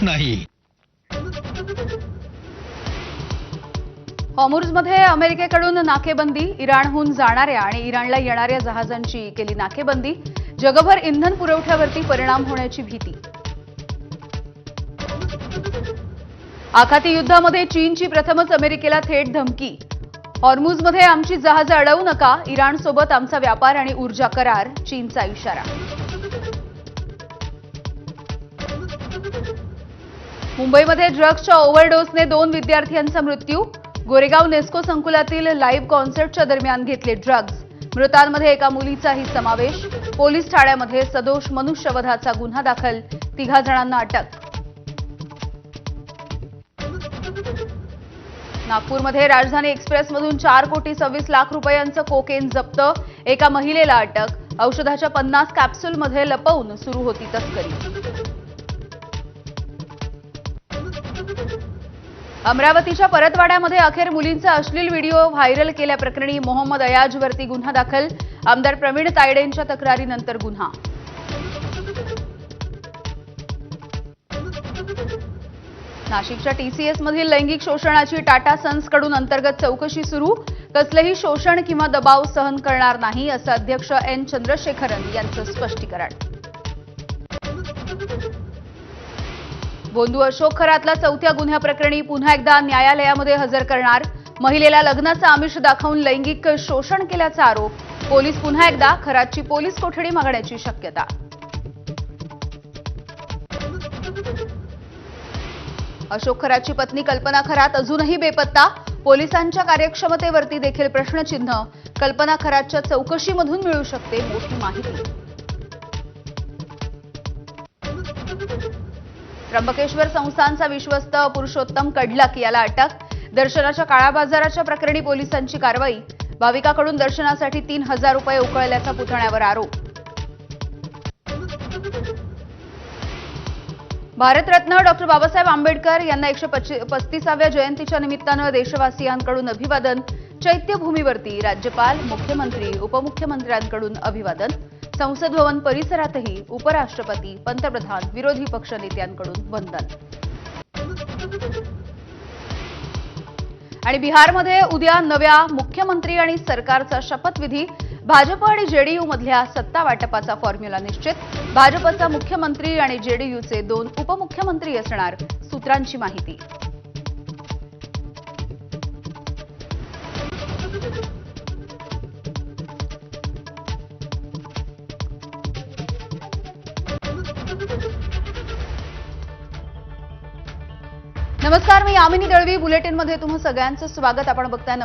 नाही। हॉर्मुझमध्ये अमेरिकेकडून नाकेबंदी, इराणहून जाणाऱ्या आणि इराणला येणाऱ्या जहाजांची केली नाकेबंदी, जगभर इंधन पुरवठ्यावरती परिणाम होण्याची भीती। आखाती युद्धामध्ये चीनची प्रथमच अमेरिकेला थेट धमकी, हॉर्मुझमध्ये आमची जहाजं अडवू नका, इराणसोबत आमचा व्यापार आणि ऊर्जा करार, चीनचा इशारा। मुंबईमध्ये ड्रग्सच्या ओव्हरडोसने 2 विद्यार्थ्यांचा मृत्यू, गोरेगाव नेस्को संकुलातील लाईव्ह कॉन्सर्टच्या दरम्यान घेतले ड्रग्ज, मृतांमध्ये एका मुलीचाही समावेश, पोलीस ठाण्यामध्ये सदोष मनुष्यवधाचा गुन्हा दाखल, 3 जणांना अटक। नागपूरमध्ये राजधानी एक्सप्रेसमधून 4 कोटी 26 लाख रुपयांचं कोकेन जप्त, एका महिलेला अटक, औषधाच्या 50 कॅप्सूलमध्ये लपवून सुरू होती तस्करी। अमरावतीच्या परतवाड्यामध्ये अखेर मुलींचा अश्लील व्हिडिओ व्हायरल केल्याप्रकरणी मोहम्मद अयाजवरती गुन्हा दाखल, आमदार प्रवीण तायडेंच्या तक्रारीनंतर गुन्हा। नाशिकच्या टीसीएस मधील लैंगिक शोषणाची टाटा सन्सकडून अंतर्गत चौकशी सुरू, कसलेही शोषण किंवा दबाव सहन करणार नाही असं अध्यक्ष एन चंद्रशेखरन यांचं स्पष्टीकरण। बोंधू अशोक खरातला 4थ्या गुन्ह्याप्रकरणी पुन्हा एकदा न्यायालयामध्ये हजर करणार, महिलेला लग्नाचं आमिष दाखवून लैंगिक शोषण केल्याचा आरोप, पोलीस पुन्हा एकदा खरातची पोलीस कोठडी मागण्याची शक्यता। अशोक खरातची पत्नी कल्पना खरात अजूनही बेपत्ता, पोलिसांच्या कार्यक्षमतेवरती देखील प्रश्नचिन्ह, कल्पना खरातच्या चौकशीमधून मिळू शकते मोठी माहिती। त्र्यंबकेश्वर संस्थानचा विश्वस्त पुरुषोत्तम कडलक याला अटक, दर्शनाच्या काळा बाजाराच्या प्रकरणी पोलिसांची कारवाई, भाविकाकडून दर्शनासाठी 3000 रुपये उकळल्याचा पुतण्यावर आरोप। भारतरत्न डॉक्टर बाबासाहेब आंबेडकर यांना 135व्या जयंतीच्या निमित्तानं देशवासियांकडून अभिवादन, चैत्यभूमीवरती राज्यपाल, मुख्यमंत्री, उपमुख्यमंत्र्यांकडून अभिवादन, संसद भवन परिसरातही उपराष्ट्रपती, पंतप्रधान, विरोधी पक्ष नेत्यांकडून वंदन। आणि बिहारमध्ये उद्या नव्या मुख्यमंत्री आणि सरकारचा शपथविधी, भाजप आणि जेडीयू मधल्या सत्ता वाटपाचा फॉर्म्युला निश्चित, भाजपचा मुख्यमंत्री आणि जेडीयूचे 2 उपमुख्यमंत्री असणार, सूत्रांची माहिती। नमस्कार, मी यामिनी दळवी, बुलेटिनमध्ये तुम्हा सगळ्यांचं स्वागत। आपण बघताय